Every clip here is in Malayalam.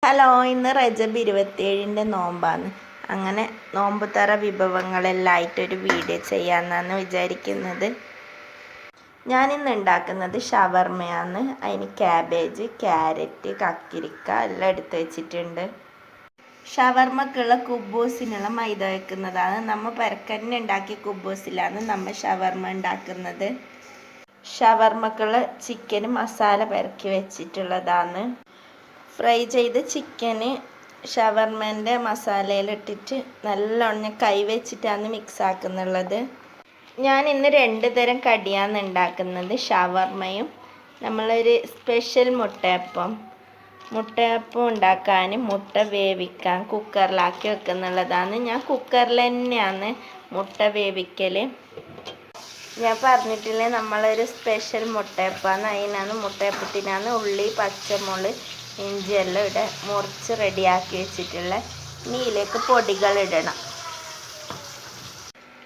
ഹലോ, ഇന്ന് റജബ് 27-ൻ്റെ നോമ്പാണ്. അങ്ങനെ നോമ്പ് തറ വിഭവങ്ങളെല്ലാം ആയിട്ടൊരു വീഡിയോ ചെയ്യാമെന്നാണ് വിചാരിക്കുന്നത്. ഞാനിന്ന് ഉണ്ടാക്കുന്നത് ഷവർമ്മയാണ്. അതിന് ക്യാബേജ്, ക്യാരറ്റ്, കക്കിരിക്ക എല്ലാം എടുത്ത് വെച്ചിട്ടുണ്ട്. ഷവർമ്മക്കുള്ള കുബൂസിനുള്ള മൈദ വയ്ക്കുന്നതാണ്. നമ്മൾ പെരക്കന്നെ ഉണ്ടാക്കിയ കുബൂസിലാണ് നമ്മൾ ഷവർമ്മ ഉണ്ടാക്കുന്നത്. ഷവർമ്മക്കുള്ള ചിക്കൻ മസാല പെരക്കി വെച്ചിട്ടുള്ളതാണ്. ഫ്രൈ ചെയ്ത് ചിക്കന് ഷവർമേൻ്റെ മസാലയിലിട്ടിട്ട് നല്ലോണം കൈ വെച്ചിട്ടാണ് മിക്സ് ആക്കുന്നുള്ളത്. ഞാൻ ഇന്ന് 2 തരം കടിയാണ് ഉണ്ടാക്കുന്നത്. ഷവർമയും നമ്മളൊരു സ്പെഷ്യൽ മുട്ടയപ്പം ഉണ്ടാക്കാൻ മുട്ട വേവിക്കാൻ കുക്കറിലാക്കി വെക്കുന്നുള്ളതാണ്. ഞാൻ കുക്കറിൽ തന്നെയാണ് മുട്ട വേവിക്കൽ. ഞാൻ പറഞ്ഞിട്ടില്ലേ നമ്മളൊരു സ്പെഷ്യൽ മുട്ടയപ്പാണ്. അതിനാണ് മുട്ടയപ്പത്തിനാണ് ഉള്ളി, പച്ചമുളക്, ഇഞ്ചിയെല്ലാം ഇവിടെ മുറിച്ച് റെഡിയാക്കി വെച്ചിട്ടുള്ള. ഇനി ഇതിലേക്ക് പൊടികളിടണം.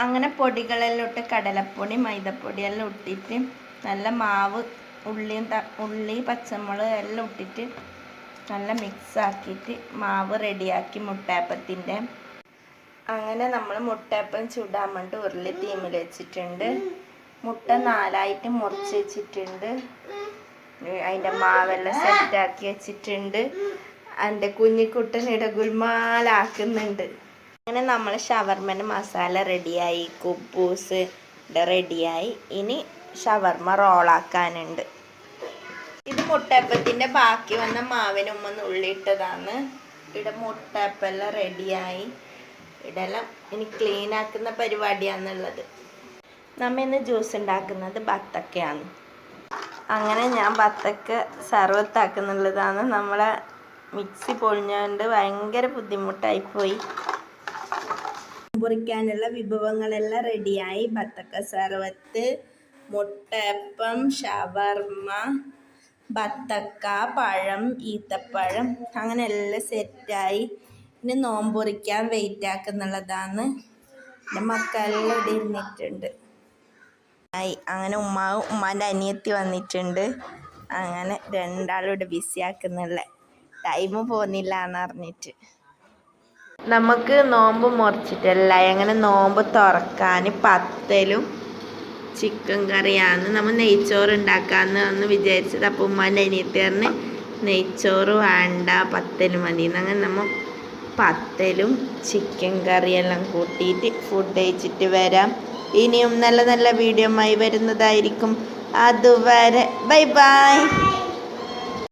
അങ്ങനെ പൊടികളെല്ലാം ഇട്ട് കടലപ്പൊടി, മൈദപ്പൊടി എല്ലാം ഇട്ടിട്ട് നല്ല മാവ്, ഉള്ളി, പച്ചമുളക് എല്ലാം ഇട്ടിട്ട് നല്ല മിക്സ് ആക്കിയിട്ട് മാവ് റെഡിയാക്കി മുട്ടയപ്പത്തിൻ്റെ. അങ്ങനെ നമ്മൾ മുട്ടയപ്പം ചുടാൻ വേണ്ടി ഉരുളി തീമിൽ വെച്ചിട്ടുണ്ട്. മുട്ട 4ആയിട്ട് മുറിച്ച് വെച്ചിട്ടുണ്ട്. അതിൻ്റെ മാവെല്ലാം സെറ്റാക്കി വെച്ചിട്ടുണ്ട്. എൻ്റെ കുഞ്ഞിക്കുട്ടനിടെ ഗുൽമാലാക്കുന്നുണ്ട്. അങ്ങനെ നമ്മൾ ഷവർമ്മൻ്റെ മസാല റെഡിയായി, കുബൂസ് റെഡിയായി. ഇനി ഷവർമ്മ റോളാക്കാനുണ്ട്. ഇത് മുട്ടയപ്പത്തിൻ്റെ ബാക്കി വന്ന മാവിന് ഉള്ളിട്ടതാണ്. ഇവിടെ മുട്ടയപ്പെല്ലാം റെഡിയായി. ഇതെല്ലാം ഇനി ക്ലീൻ ആക്കുന്ന പരിപാടിയാണുള്ളത്. നമ്മൾ ഇന്ന് ജ്യൂസ് ഉണ്ടാക്കുന്നത് ബത്തക്കയാണ്. അങ്ങനെ ഞാൻ ബത്തക്ക സർവത്താക്കുന്നുള്ളതാണ്. നമ്മളെ മിക്സി പൊളിഞ്ഞുകൊണ്ട് ഭയങ്കര ബുദ്ധിമുട്ടായിപ്പോയി. പൊറിക്കാനുള്ള വിഭവങ്ങളെല്ലാം റെഡിയായി. ബത്തക്ക സർവത്ത്, മുട്ടയപ്പം, ഷവർമ്മ, ബത്തക്ക, പഴം, ഈത്തപ്പഴം, അങ്ങനെ എല്ലാം സെറ്റായി. ഇനി നോമ്പൊറിക്കാൻ വെയിറ്റ് ആക്കുന്നുള്ളതാണ്. എൻ്റെ മക്കളെല്ലാം ഇവിടെ ഇരുന്നിട്ടുണ്ട്. അങ്ങനെ ഉമ്മാൻ്റെ അനിയത്തി വന്നിട്ടുണ്ട്. അങ്ങനെ രണ്ടാളും ഇവിടെ ബിസി ആക്കുന്നുള്ള. ടൈം പോകുന്നില്ല എന്ന് പറഞ്ഞിട്ട് നമുക്ക് നോമ്പ് മുറിച്ചിട്ടല്ല. അങ്ങനെ നോമ്പ് തുറക്കാൻ പത്തലും ചിക്കൻ കറിയാണ്. നമ്മൾ നെയ്ച്ചോറ് ഉണ്ടാക്കാമെന്ന് വിചാരിച്ചത്. അപ്പോൾ ഉമ്മാൻ്റെ അനിയത്തി പറഞ്ഞ് നെയ്ച്ചോറ് വേണ്ട, പത്തല് മതി. അങ്ങനെ നമ്മൾ പത്തലും ചിക്കൻ കറിയെല്ലാം കൂട്ടിയിട്ട് ഫുഡ് കഴിച്ചിട്ട് വരാം. ഇനിയും നല്ല നല്ല വീഡിയോ ആയി വരുന്നതായിരിക്കും. അതുവരെ ബൈ ബൈ.